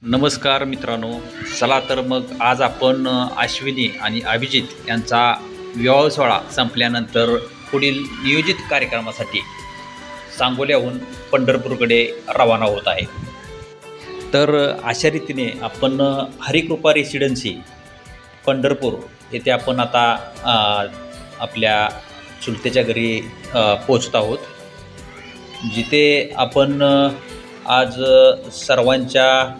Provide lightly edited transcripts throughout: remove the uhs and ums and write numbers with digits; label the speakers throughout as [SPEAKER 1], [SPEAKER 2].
[SPEAKER 1] नमस्कार मित्रांनो, चला तर मग आज आपण अश्विनी आणि अभिजित यांचा विवाह सोहळा संपल्यानंतर पुढील नियोजित कार्यक्रमासाठी सांगोल्याहून पंढरपूरकडे रवाना होत आहे. तर अशा रीतीने आपण हरिकृपा रेसिडेन्सी पंढरपूर येथे आपण आता आपल्या चुलतेच्या घरी पोचत आहोत, जिथे आपण आज सर्वांच्या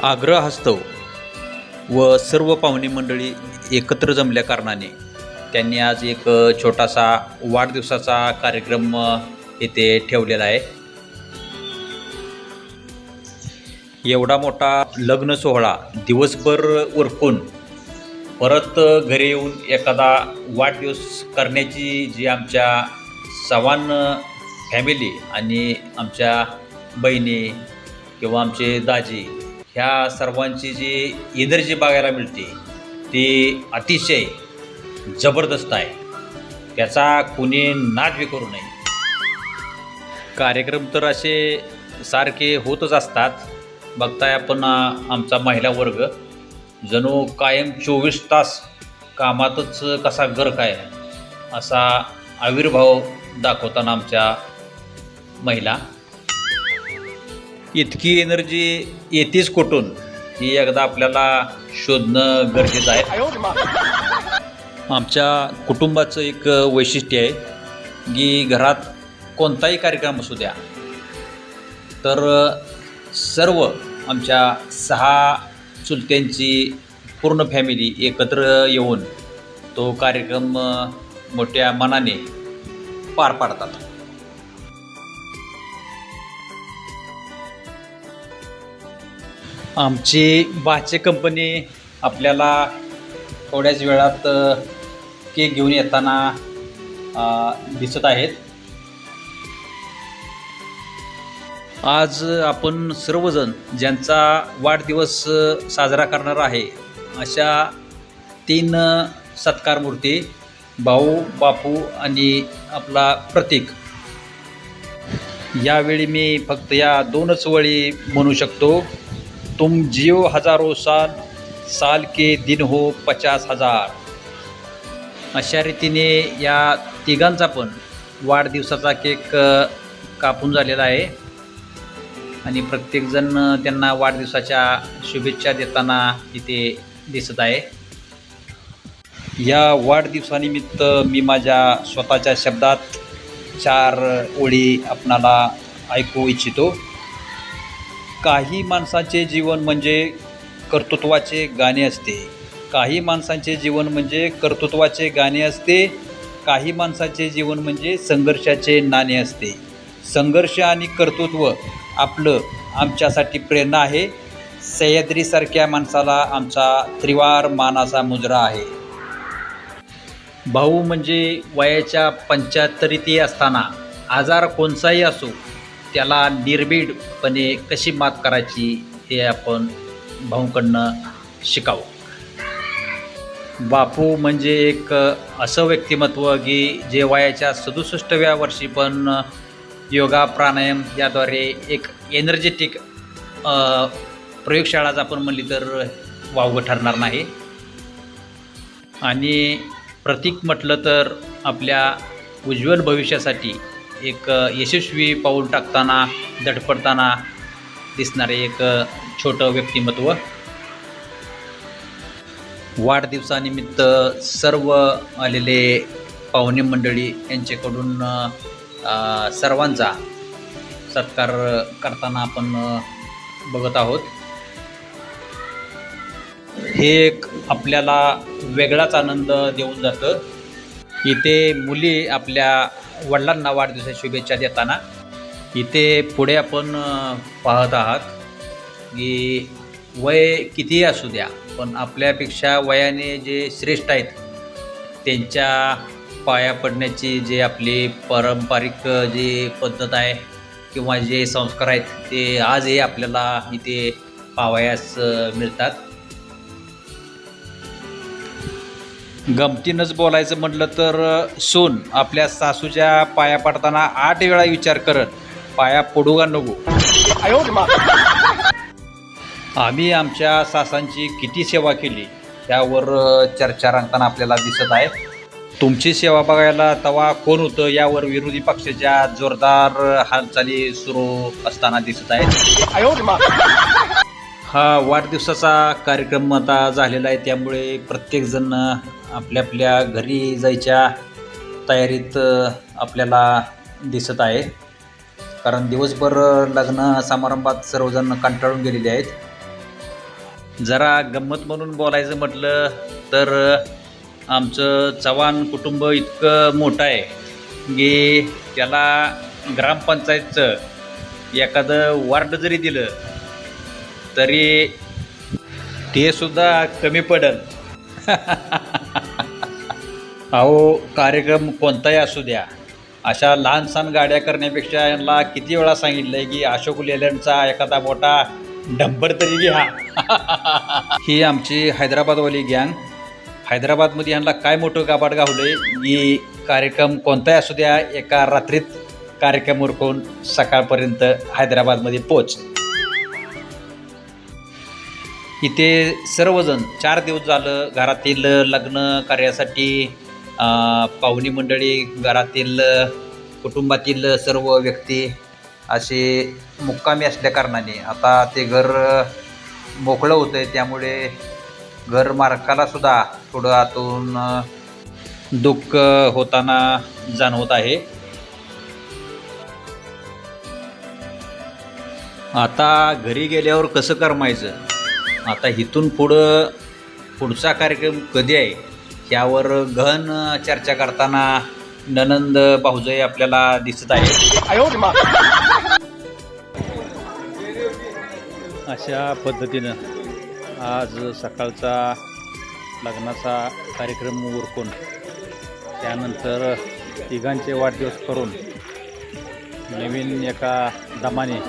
[SPEAKER 1] आग्रहास्तव व सर्व पाहुणे मंडळी एकत्र जमल्या कारणाने त्यांनी आज एक छोटासा वाढदिवसाचा कार्यक्रम येथे ठेवलेला आहे. एवढा मोठा लग्न सोहळा दिवसभर उरकून परत घरी येऊन एखादा वाढदिवस करण्याची जी आमच्या सवान फॅमिली आणि आमच्या बहिणी किंवा आमचे दाजी ह्या सर्वांची जी एनर्जी बघायला मिळते ती अतिशय जबरदस्त आहे. त्याचा कुणी नाद करू नये. कार्यक्रम तर असे सारखे होतच असतात. बघताय आपण आमचा महिला वर्ग जणू कायम 24 तास कामातच कसा गर्क आहे असा आविर्भाव दाखवताना आमच्या महिला. इतकी एनर्जी येतेच कुठून ही एकदा आपल्याला शोधणं गरजेचं आहे. आमच्या कुटुंबाचं एक वैशिष्ट्य आहे की घरात कोणताही कार्यक्रम असू द्या तर सर्व आमच्या 6 चुलत्यांची पूर्ण फॅमिली एकत्र येऊन तो कार्यक्रम मोठ्या मनाने पार पाडतात. आमची बाचे कंपनी आपल्याला थोड्याच वेळात केक घेऊन येताना दिसत आहेत. आज आपण सर्वजण ज्यांचा वाढदिवस साजरा करणार आहे अशा 3 सत्कार मूर्ती भाऊ, बापू आणि आपला प्रतीक, यावेळी मी फक्त या 2च वळी म्हणू शकतो. तुम जियो हजारों साल, साल के दिन हो 50,000. अशा रीतीने या तिघांचा पण वाढदिवसाचा केक कापून झालेला आहे आणि प्रत्येकजण त्यांना वाढदिवसाच्या शुभेच्छा देताना इथे दिसत आहे. या वाढदिवसानिमित्त मी माझ्या स्वतःच्या शब्दात 4 ओळी आपणाला ऐकू इच्छितो. काही माणसांचे जीवन म्हणजे कर्तृत्वाचे गाणे असते. काही माणसांचे जीवन म्हणजे कर्तृत्वाचे गाणे असते. काही माणसाचे जीवन म्हणजे संघर्षाचे नाणे असते. संघर्ष आणि कर्तृत्व आपलं आमच्यासाठी प्रेरणा आहे. सह्याद्रीसारख्या माणसाला आमचा त्रिवार मानाचा मुजरा आहे. भाऊ म्हणजे वयाच्या 75 असताना आजार कोणताही असो त्याला निर्भीडपणे कशी मात करायची हे आपण भाऊंकडनं शिकावं. बापू म्हणजे एक असं व्यक्तिमत्व की जे वयाच्या 67व्या वर्षी पण योगा प्राणायाम याद्वारे एक एनर्जेटिक प्रयोगशाळाच आपण म्हणली तर वावगं ठरणार नाही. आणि प्रतीक म्हटलं तर आपल्या उज्ज्वल भविष्यासाठी एक यशस्वी पाऊल टाकताना धडपडताना दिसणारे एक छोटं व्यक्तिमत्व. वाढदिवसानिमित्त सर्व आलेले पाहुणे मंडळी यांच्याकडून सर्वांचा सत्कार करताना आपण बघत आहोत. हे एक आपल्याला वेगळाच आनंद देऊन जातं. इथे मुली आपल्या वडिलांना वाढदिवसाच्या शुभेच्छा देताना इथे पुढे आपण पाहत आहात की वय कितीही असू द्या पण आपल्यापेक्षा वयाने जे श्रेष्ठ आहेत त्यांच्या पाया पडण्याची जे आपली पारंपरिक जी पद्धत आहे किंवा जे संस्कार आहेत ते आजही आपल्याला इथे पाहावयास मिळतात. गमतीनंच बोलायचं म्हटलं तर सून आपल्या सासूच्या पाया पडताना 8 वेळा विचार करत पाया पडू का नको. आम्ही आमच्या सासांची किती सेवा केली यावर चर्चा रंगताना आपल्याला दिसत आहे. तुमची सेवा बघायला तवा कोण होतं यावर विरोधी पक्षाच्या जोरदार हालचाली सुरू असताना दिसत आहेत. हा वाढदिवसाचा कार्यक्रम आता झालेला आहे, त्यामुळे प्रत्येकजण आपल्या आपल्या घरी जायच्या तयारीत आपल्याला दिसत आहे. कारण दिवसभर लग्न समारंभात सर्वजण कंटाळून गेलेले आहेत. जरा गंमत म्हणून बोलायचं म्हटलं तर आमचं चव्हाण कुटुंब इतकं मोठं आहे की त्याला ग्रामपंचायतचं एखादं वार्ड जरी दिलं तरी ते सुद्धा कमी पडेल. अहो, कार्यक्रम कोणताही असू द्या, अशा लहान सहान गाड्या करण्यापेक्षा यांना किती वेळा सांगितलं आहे की अशोक लेलँडचा एखादा मोठा डंपर तरी घ्या. ही आमची हैदराबादवाली गँग. हैदराबादमध्ये यांना काय मोठं गाभाट गावलं की कार्यक्रम कोणताही असू द्या, एका रात्रीत कार्यक्रम उरकून सकाळपर्यंत हैदराबादमध्ये पोच. इथे सर्वजण 4 दिवस झालं घरातील लग्न कार्यासाठी पाहुणी मंडळी, घरातील कुटुंबातील सर्व व्यक्ती असे मुक्कामी असल्या कारणाने आता ते घर मोकळं होतं आहे. त्यामुळे घर मालकालासुद्धा थोडं आतून दुःख होताना जाणवत आहे. आता घरी गेल्यावर कसं करमायचं, आता इथून पुढचा कार्यक्रम कधी आहे यावर गहन चर्चा करताना ननंद भाऊजाई आपल्याला दिसत आहे. अशा पद्धतीनं आज सकाळचा लग्नाचा कार्यक्रम उरकून त्यानंतर तिघांचे वाढदिवस करून नवीन एका दमाने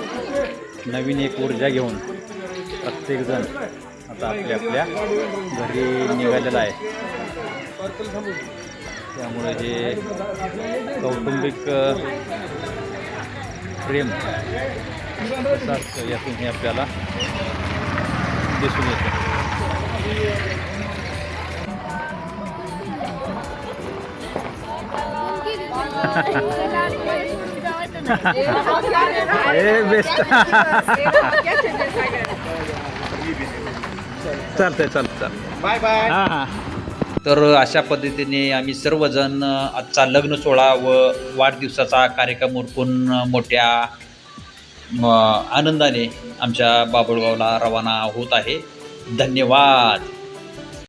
[SPEAKER 1] नवीन एक ऊर्जा घेऊन प्रत्येकजण आता आपल्या आपल्या घरी निघालेला आहे. त्यामुळे हे कौटुंबिक प्रेम कसं असतं यातून हे आपल्याला दिसून येतं. बेस्ट. चालतंय. Bye bye. हां हां. तर अशा पद्धतीने आम्ही सर्वजण आजचा लग्न सोहळा व वाढदिवसाचा कार्यक्रम उरकून मोठ्या आनंदाने आमच्या बाभळगावला रवाना होत आहे. धन्यवाद.